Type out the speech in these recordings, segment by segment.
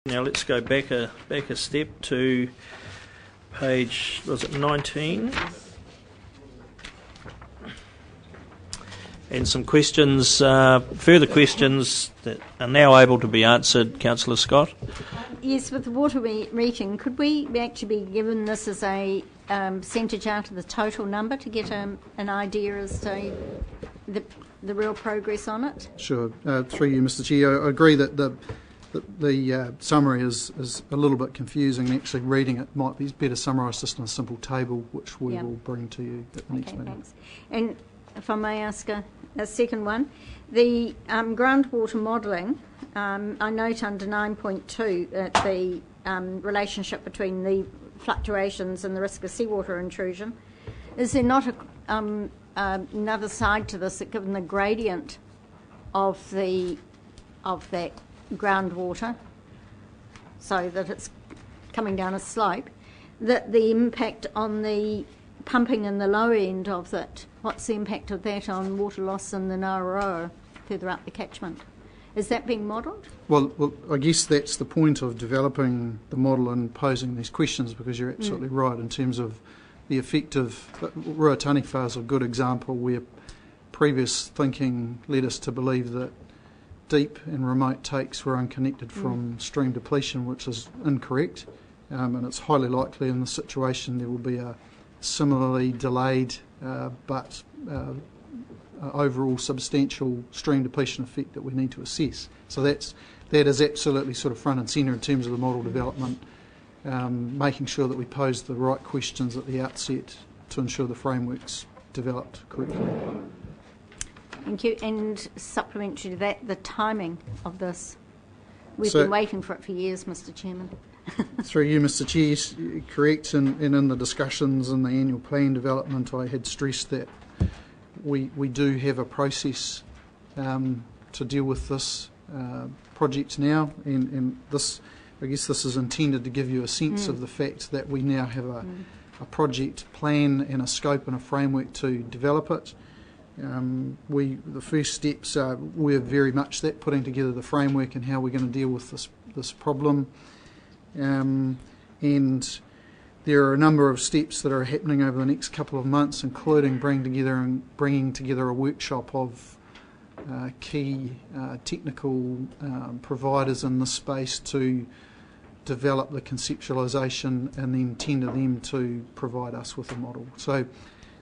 Now let's go back a step to page, was it 19? And some questions, further questions that are now able to be answered. Councillor Scott? Yes, with the water meeting, could we actually be given this as a percentage out of the total number to get an idea as to the real progress on it? Sure. Through you, Mr. Chair, I agree that the summary is a little bit confusing. Actually reading it might be better summarised just in a simple table, which we will bring to you at the next meeting. Thanks. And if I may ask a second one, the groundwater modelling, I note under 9.2 that the relationship between the fluctuations and the risk of seawater intrusion. Is there not another side to this, that given the gradient of that groundwater, so that it's coming down a slope, that the impact on the pumping in the low end of it, what's the impact of that on water loss in the Ngāroa further up the catchment? Is that being modelled? Well, I guess that's the point of developing the model and posing these questions, because you're absolutely right in terms of the effect of Ruataniwha is a good example where previous thinking led us to believe that deep and remote takes were unconnected from stream depletion, which is incorrect, and it's highly likely in this situation there will be a similarly delayed but overall substantial stream depletion effect that we need to assess. So that is absolutely sort of front and centre in terms of the model development, making sure that we pose the right questions at the outset to ensure the framework's developed correctly. Thank you. And supplementary to that, the timing of this. We've been waiting for it for years, Mr. Chairman. Through you, Mr. Chair, correct. And in the discussions in the annual plan development, I had stressed that we do have a process to deal with this project now, and this, I guess this is intended to give you a sense of the fact that we now have a project plan and a scope and a framework to develop it. The first steps were very much that, putting together the framework and how we're going to deal with this problem. And there are a number of steps that are happening over the next couple of months, including bringing together a workshop of key technical providers in this space to develop the conceptualisation and then tender them to provide us with a model. So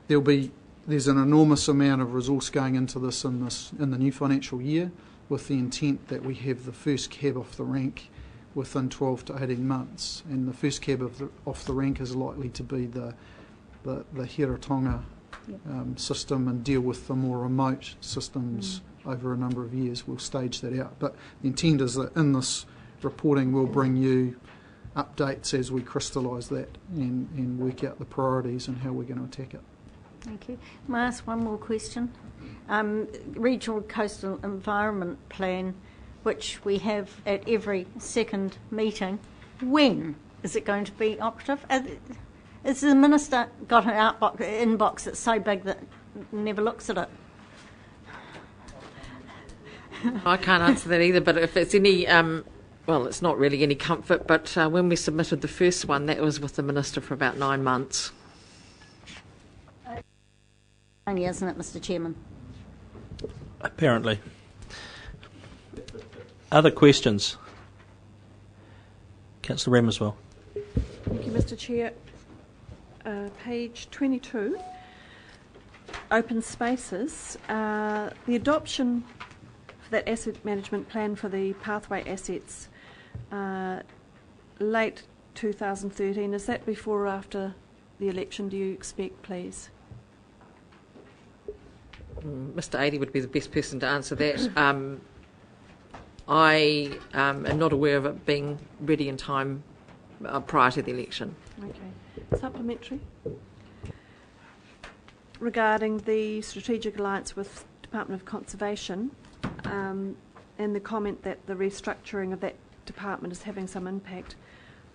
there's an enormous amount of resource going into this in the new financial year, with the intent that we have the first cab off the rank within 12 to 18 months, and the first cab off the rank is likely to be the Hiratonga system, and deal with the more remote systems over a number of years. We'll stage that out, but the intent is that in this reporting we'll bring you updates as we crystallise that and work out the priorities and how we're going to attack it. Thank you. May I ask one more question? Regional Coastal Environment Plan, which we have at every second meeting, when is it going to be operative? Has the Minister got an inbox that's so big that never looks at it? I can't answer that either, but if it's any, well, it's not really any comfort, but when we submitted the first one, that was with the Minister for about 9 months. Only, isn't it, Mr. Chairman? Apparently. Other questions? Councillor Ramoswell. Thank you, Mr. Chair. Page 22, open spaces. The adoption for that asset management plan for the pathway assets, late 2013, is that before or after the election, do you expect, please? Mr. Adey would be the best person to answer that. I am not aware of it being ready in time prior to the election. Okay. Supplementary. Regarding the strategic alliance with Department of Conservation, and the comment that the restructuring of that department is having some impact,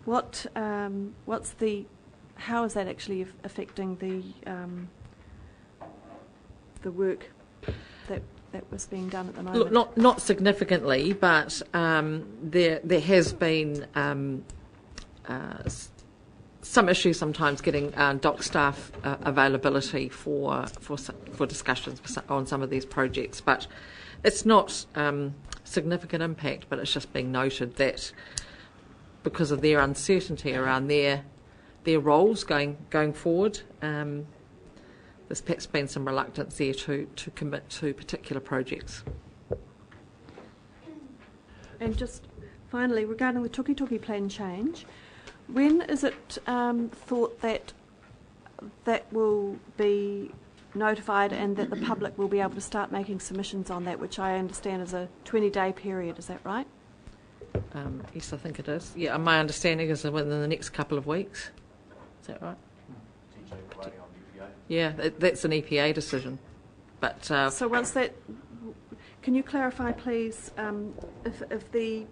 how is that actually affecting the work that that was being done at the moment? Look, not significantly, but there has been some issues sometimes getting dock staff availability for discussions on some of these projects, but it's not significant impact. But it's just being noted that because of their uncertainty around their roles going forward, there's perhaps been some reluctance there to commit to particular projects. And just finally, regarding the Tuki plan change, when is it thought that will be notified and that the public will be able to start making submissions on that, which I understand is a 20-day period, is that right? Yes, I think it is. Yeah, my understanding is within the next couple of weeks. Is that right? Yeah, that's an EPA decision. But so once that, can you clarify, please, if the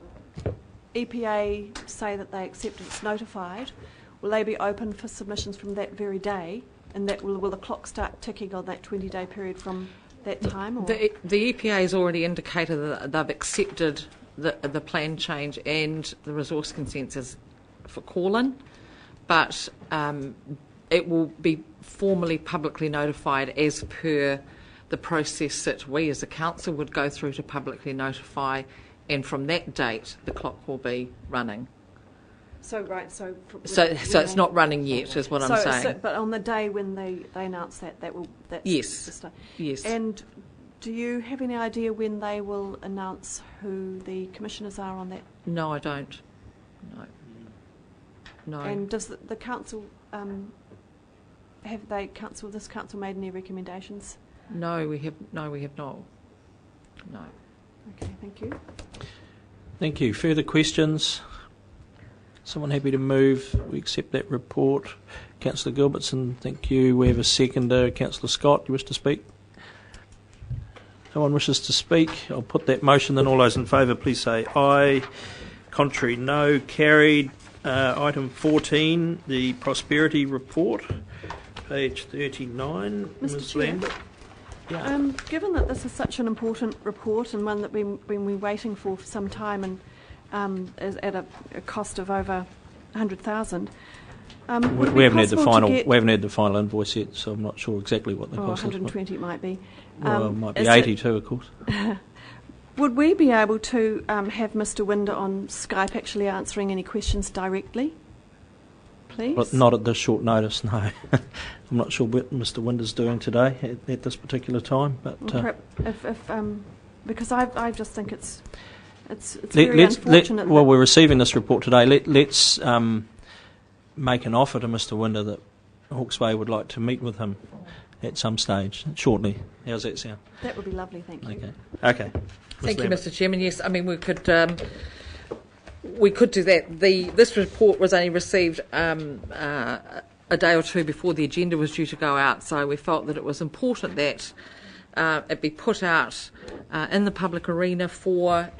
EPA say that they accept it's notified, will they be open for submissions from that very day, and that will the clock start ticking on that 20-day period from that time? Or? The EPA has already indicated that they've accepted the plan change and the resource consensus for call-in, but it will be formally publicly notified as per the process that we as a council would go through to publicly notify, and from that date the clock will be running. So it's not running yet, is what I'm saying. But on the day when they announce that's yes. the start. Yes. And do you have any idea when they will announce who the commissioners are on that? No, I don't. No. And does the council have this council made any recommendations? No, we have not. No. Okay, thank you. Thank you. Further questions? Someone happy to move? We accept that report. Councillor Gilbertson, thank you. We have a seconder. Councillor Scott, you wish to speak? No one wishes to speak. I'll put that motion. Then all those in favour, please say aye. Contrary, no. Carried. Item 14, the Prosperity Report, page 39. Mr. Chair, Lambert. Yeah. given that this is such an important report and one that we've been waiting for some time and is at a cost of over 100,000, we haven't had the final invoice yet, so I'm not sure exactly what the cost 120 it might be. Well, it might be 80 too, of course. Would we be able to have Mr. Winder on Skype actually answering any questions directly, please? But not at this short notice, no. I'm not sure what Mr. Winder's doing today at this particular time. But because I just think it's very unfortunate. Well, we're receiving this report today. Let's make an offer to Mr. Winder that Hawke's Bay would like to meet with him at some stage shortly. How's that sound? That would be lovely, thank you. Okay. Thank you, Mr. Chairman. Yes, I mean we could do that. This report was only received a day or two before the agenda was due to go out, so we felt that it was important that it be put out in the public arena for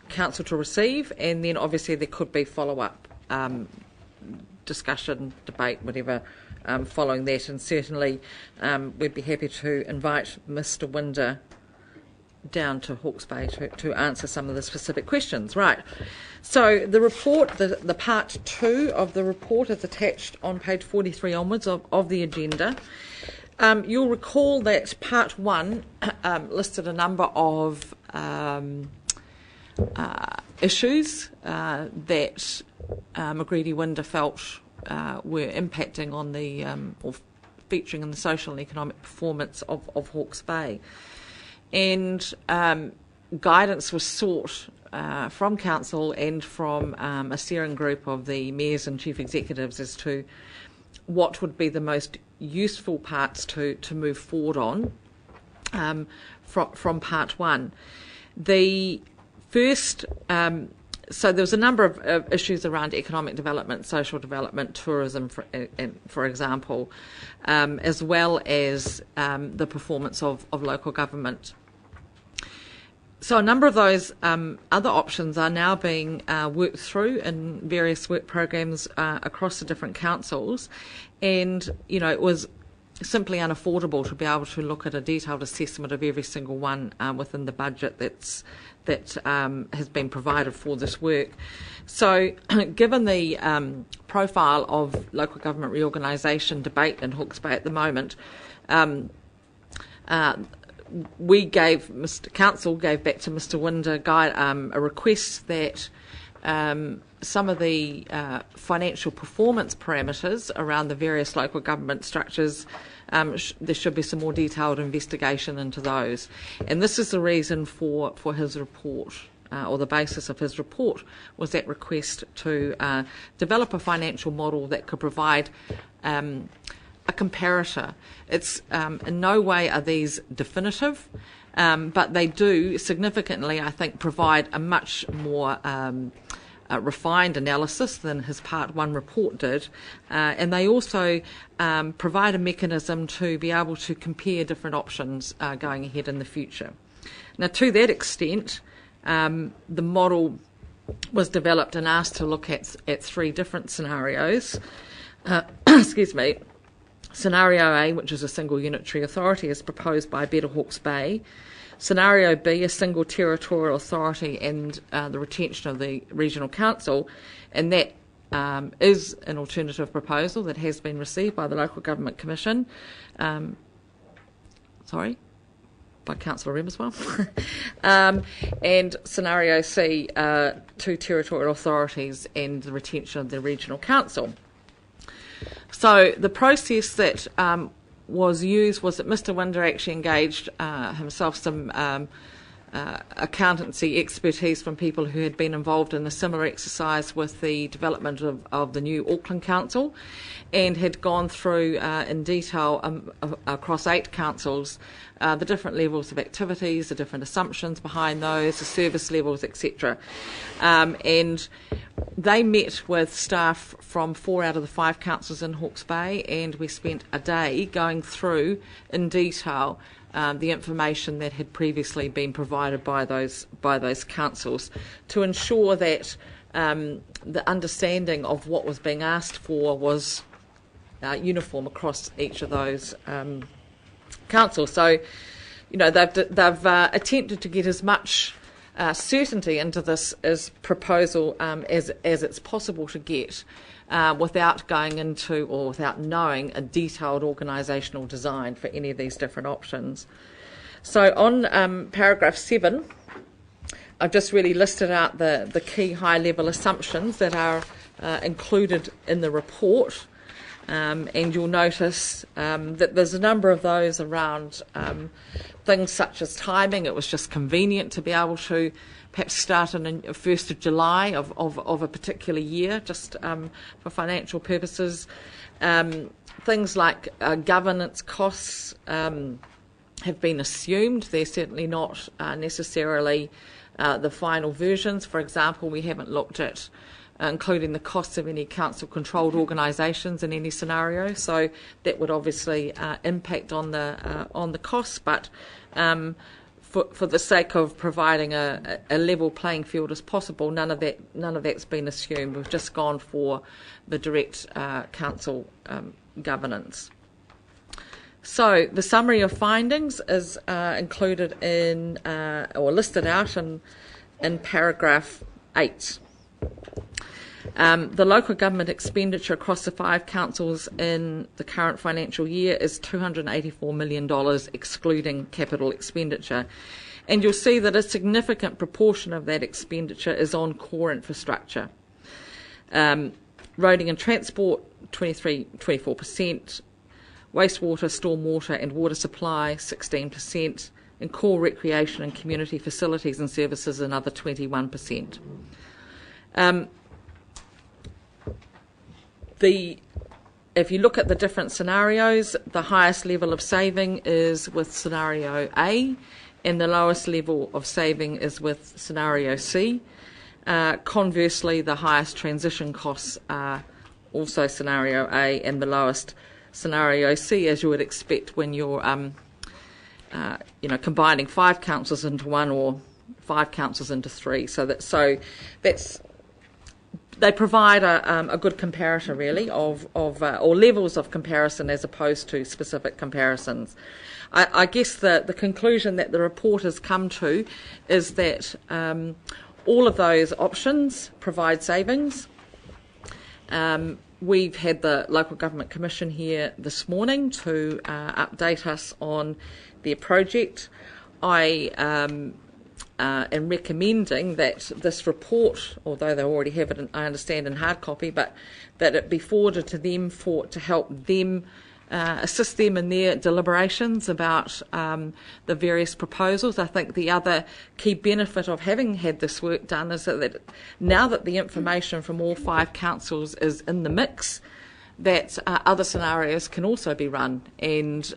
council to receive, and then obviously there could be follow-up discussion, debate, whatever, following that, and certainly we'd be happy to invite Mr. Winder down to Hawke's Bay to answer some of the specific questions. Right. So the report, the part 2 of the report is attached on page 43 onwards of the agenda. You'll recall that part 1 listed a number of issues that McGreedy Winder felt were impacting on the or featuring in the social and economic performance of Hawke's Bay. And guidance was sought from council and from a steering group of the mayors and chief executives as to what would be the most useful parts to move forward on from part 1. The first, so there was a number of issues around economic development, social development, tourism, for example, as well as the performance of local government. So a number of those other options are now being worked through in various work programs across the different councils, and it was simply unaffordable to be able to look at a detailed assessment of every single one within the budget that has been provided for this work. So, given the profile of local government reorganisation debate in Hawke's Bay at the moment, Council gave back to Mr. Winder a request that some of the financial performance parameters around the various local government structures, there should be some more detailed investigation into those. And this is the reason for his report, or the basis of his report, was that request to develop a financial model that could provide a comparator. It's in no way are these definitive, but they do significantly, I think, provide a much more refined analysis than his Part 1 report did, and they also provide a mechanism to be able to compare different options going ahead in the future. Now, to that extent, the model was developed and asked to look at 3 different scenarios. Excuse me. Scenario A, which is a single unitary authority, is proposed by Better Hawke's Bay. Scenario B, a single territorial authority and the retention of the regional council, and that is an alternative proposal that has been received by the Local Government Commission. By Councillor Rem as well. And scenario C, 2 territorial authorities and the retention of the regional council. So the process that was used was that Mr. Winder actually engaged himself some accountancy expertise from people who had been involved in a similar exercise with the development of the new Auckland Council, and had gone through in detail across 8 councils the different levels of activities, the different assumptions behind those, the service levels, etc. And they met with staff from 4 out of the 5 councils in Hawke's Bay, and we spent a day going through in detail the information that had previously been provided by those councils to ensure that the understanding of what was being asked for was uniform across each of those councils. So, they've attempted to get as much certainty into this as proposal as it's possible to get, without going into or without knowing a detailed organisational design for any of these different options. So on paragraph 7, I've just really listed out the key high-level assumptions that are included in the report, and you'll notice that there's a number of those around things such as timing. It was just convenient to be able to perhaps start on 1st of July of a particular year, just for financial purposes. Things like governance costs have been assumed. They're certainly not necessarily the final versions. For example, we haven't looked at including the costs of any council-controlled organisations in any scenario, so that would obviously impact on the costs, but for the sake of providing a level playing field as possible, none of that's been assumed. We've just gone for the direct council governance. So the summary of findings is included in or listed out in paragraph 8. The local government expenditure across the 5 councils in the current financial year is $284 million, excluding capital expenditure. And you'll see that a significant proportion of that expenditure is on core infrastructure. Roading and transport, 24%, wastewater, stormwater and water supply, 16%, and core recreation and community facilities and services, another 21%. If you look at the different scenarios, the highest level of saving is with scenario A, and the lowest level of saving is with scenario C. Conversely, the highest transition costs are also scenario A, and the lowest scenario C, as you would expect when you're combining 5 councils into 1 or 5 councils into 3. So that's they provide a good comparator, really, or levels of comparison as opposed to specific comparisons. I guess the conclusion that the report has come to is that all of those options provide savings. We've had the Local Government Commission here this morning to update us on their project. I am recommending that this report, although they already have it, I understand, in hard copy, but that it be forwarded to them to help them assist them in their deliberations about the various proposals. I think the other key benefit of having had this work done is that now that the information from all 5 councils is in the mix, that other scenarios can also be run and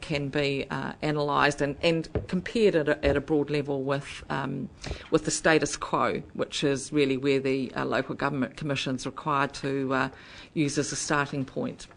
can be analysed and compared at a broad level with the status quo, which is really where the Local Government Commission is required to use as a starting point.